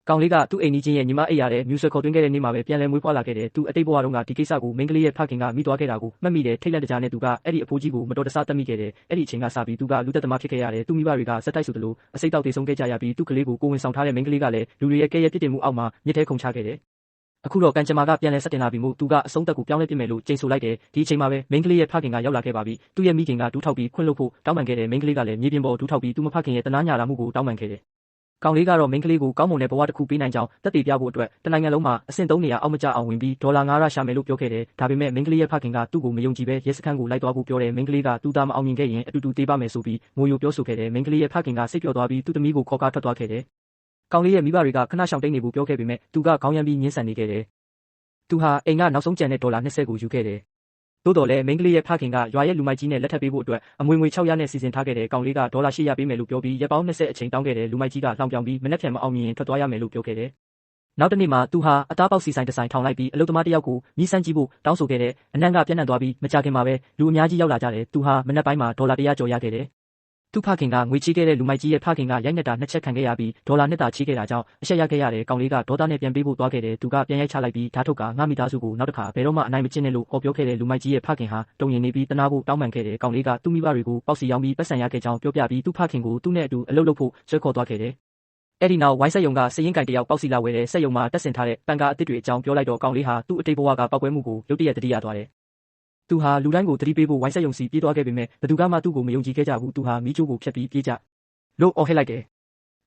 ကောင်လေးကသူ့အိမ်နီးချင်းရဲ့ညီမအိပ်ရတဲ့မြူဆွဲခေါ်သွင်းခဲ့တဲ့နေ့မှာပဲပြန်လည်မွေးဖွားလာခဲ့တယ်သူအတိတ်ဘဝတုန်းကဒီကိစ္စကိုမိန်းကလေးရဲ့ဖခင်ကမိသွားခဲ့တာကိုမှတ်မိတယ်ထိတ်လန့်တကြားနဲ့သူကအဲ့ဒီအဖိုးကြီးကိုမတော်တဆတတ်မိခဲ့တယ်အဲ့ဒီအချိန်ကစပြီးသူကလူသက်သမားဖြစ်ခဲ့ရတယ်သူမိဘတွေကစက်တိုက်ဆိုသလိုအစိတ်တောက်တေဆုံးခဲ့ကြရပြီးသူ့ကလေးကိုကိုဝင်ဆောင်ထားတဲ့မိန်းကလေးကလည်းလူတွေရဲ့ကဲရဲ့ပြစ်တင်မှုအောက်မှာမြစ်ထဲခုန်ချခဲ့တယ်အခုတော့ကန်ချမာကပြန်လဲဆက်တင်လာပြီးမို့သူကအဆုံးသက်ကိုပြောင်းလဲပြစ်မယ်လို့ကြိမ်ဆိုလိုက်တယ်ဒီအချိန်မှာပဲမိန်းကလေးရဲ့ဖခင်ကရောက်လာခဲ့ပါပြီသူ့ရဲ့မိခင်ကဒူးထောက်ပြီးခွင့်လွှတ်ဖို့တောင်းပန်ခဲ့တယ်မိန်းကလေးကလည်းမြေပြင်ပေါ်ဒူးထောက်ပြီးသူ့မဖခင်ရဲ့တနာညာလာမှုကိုတောင်းပန်ခဲ့တယ်ကောင်လေးကတော့မိန်းကလေးကိုကောင်းမွန်တဲ့ဘဝတစ်ခုပေးနိုင်ကြောင်းတက်တည်ပြဖို့အတွက်တနိုင်ငံလုံးမှာအဆင့်3နေရာအောက်မကျအောင်ဝင်ပြီးဒေါ်လာ900ရှာမယ်လို့ပြောခဲ့တယ်ဒါပေမဲ့မိန်းကလေးရဲ့ဖခင်ကသူ့ကိုမယုံကြည်ပဲရဲစခန်းကိုလိုက်သွားဖို့ပြောတယ်မိန်းကလေးကသူ့သားမအောင်မြင်ခဲ့ရင်အတူတူတေးပါမယ်ဆိုပြီးငိုယိုပြောဆိုခဲ့တယ်မိန်းကလေးရဲ့ဖခင်ကစိတ်ပျော်သွားပြီးသူ့သမီးကိုခေါ်ကားထွက်သွားခဲ့တယ်ကောင်လေးရဲ့မိဘတွေကခဏရှောင်တိတ်နေဖို့ပြောခဲ့ပေမဲ့သူကခေါင်းရမ်းပြီးညှင်းဆန်နေခဲ့တယ်သူဟာအိမ်ကနောက်ဆုံးကျန်တဲ့ဒေါ်လာ20ကိုယူခဲ့တယ်သို့တော်လည်းမိန်းကလေးရဲ့ဖခင်ကရွာရဲ့လူမိုက်ကြီးနဲ့လက်ထပ်ပေးဖို့အတွက်အမွေငွေ600နဲ့စီစဉ်ထားခဲ့တဲ့ကောင်လေးကဒေါ်လာ800ပေးမယ်လို့ပြောပြီးရက်ပေါင်း20အချိန်တောင်းခဲ့တဲ့လူမိုက်ကြီးကလှောင်ပြောင်ပြီးမနှက်ဖြန်မအောင်မြင်ရင်ထွက်သွားရမယ်လို့ပြောခဲ့တယ်နောက်တစ်နေ့မှာသူဟာအသားပေါက်စီဆိုင်တစ်ဆိုင်ထောင်လိုက်ပြီးအလုပ်သမားတစ်ယောက်ကိုမြည်ဆန်းကြည့်ဖို့တောင်းဆိုခဲ့တဲ့အနံ့ကပြန့်နှံ့သွားပြီးမကြခင်မှာပဲလူအများကြီးရောက်လာကြတယ်သူဟာမနက်ပိုင်းမှာဒေါ်လာ100ကျော်ရခဲ့တယ်သူ့ဖခင်ကငွေချေးခဲ့တဲ့လူမိုက်ကြီးရဲ့ဖခင်ကရိုက်နှက်တာ2ချက်ခံခဲ့ရပြီးဒေါ်လာ2တာချေးခဲ့တာကြောင့်အရှက်ရခဲ့ရတယ်ကောင်လေးကဒေါသနဲ့ပြန်ပေးဖို့သွားခဲ့တယ်သူကပြန်ရိုက်ချလိုက်ပြီးဓာတ်ထုတ်ကငါမိသားစုကိုနောက်တစ်ခါဘယ်တော့မှအနိုင်မကျင့်နဲ့လို့ဟောပြောခဲ့တဲ့လူမိုက်ကြီးရဲ့ဖခင်ဟာတုံရင်နေပြီးတနာဖို့တောင်းပန်ခဲ့တယ်ကောင်လေးကသူ့မိဘတွေကိုပေါက်စီရောင်းပြီးပတ်စံရခဲ့ကြောင်းပြောပြပြီးသူ့ဖခင်ကိုသူ့နဲ့အတူအလုပ်လုပ်ဖို့ဆွဲခေါ်သွားခဲ့တယ်အဲ့ဒီနောက်ဝိုင်းဆက်ယုံကစရင်ကင်တယောက်ပေါက်စီလာဝဲတဲ့ဆက်ယုံမှာတက်ဆင်ထားတဲ့ပန်ကာအစ်စ်တွေအကြောင်းပြောလိုက်တော့ကောင်လေးဟာသူ့အတိတ်ဘဝကပောက်ကွဲမှုကိုရုတ်တရက်တတိယသွားတယ်သူဟာလူတိုင်းကိုတတိပေးဖို့ဝိုင်းဆက်ယုံစီပြေးသွားခဲ့ပေမဲ့ဘယ်သူမှသူ့ကိုမယုံကြည်ခဲ့ကြဘူးသူဟာမိချိုးကိုဖျက်ပြီးပြေးကြလို့အော်ဟစ်လိုက်တယ်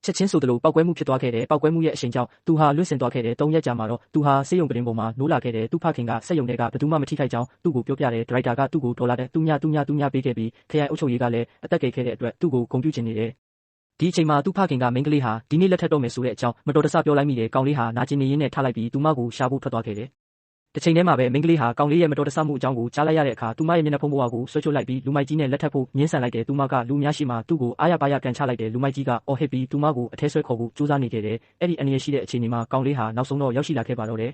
ချက်ချင်းဆိုသလိုပောက်ကွဲမှုဖြစ်သွားခဲ့တယ်ပောက်ကွဲမှုရဲ့အရှိန်ကြောင့်သူဟာလွင့်စင်သွားခဲ့တယ်3ရက်ကြာမှာတော့သူဟာစေယုံပရင်ပေါ်မှာနိုးလာခဲ့တယ်သူ့ဖခင်ကဆက်ယုံတွေကဘယ်သူမှမထိခိုက်ကြောင်းသူ့ကိုပြောပြတယ်ဒရိုက်တာကသူ့ကိုဒေါ်လာတဲ့သူညပေးခဲ့ပြီးခရိုင်အုပ်ချုပ်ရေးကလည်းအသက်ကယ်ခဲ့တဲ့အတွက်သူ့ကိုဂုဏ်ပြုချင်နေတယ်ဒီအချိန်မှာသူ့ဖခင်ကမိန်းကလေးဟာဒီနေ့လက်ထပ်တော့မယ်ဆိုတဲ့အကြောင်းမတော်တဆပြောလိုက်မိတယ်ကောင်လေးဟာနာကျင်နေရင်းနဲ့ထားလိုက်ပြီးသူမကိုရှာဖို့ထွက်သွားခဲ့တယ်တစ်ချိန်တည်းမှာပဲမိန်းကလေးဟာကောင်လေးရဲ့မတော်တဆမှုအကြောင်းကိုကြားလိုက်ရတဲ့အခါသူမရဲ့မျက်နှာဖုံးဘဝကိုဆွဲချိုးလိုက်ပြီးလူမိုက်ကြီးနဲ့လက်ထပ်ဖို့ညှင်းဆန်လိုက်တယ်သူမကလူအများရှိမှသူ့ကိုအားရပါးရကန်ချလိုက်တယ်လူမိုက်ကြီးကအော်ဟစ်ပြီးသူမကိုအထဲဆွဲခေါ်ဖို့ကြိုးစားနေခဲ့တယ်အဲ့ဒီအနေရရှိတဲ့အခြေအနေမှာကောင်လေးဟာနောက်ဆုံးတော့ရောက်ရှိလာခဲ့ပါတော့တယ်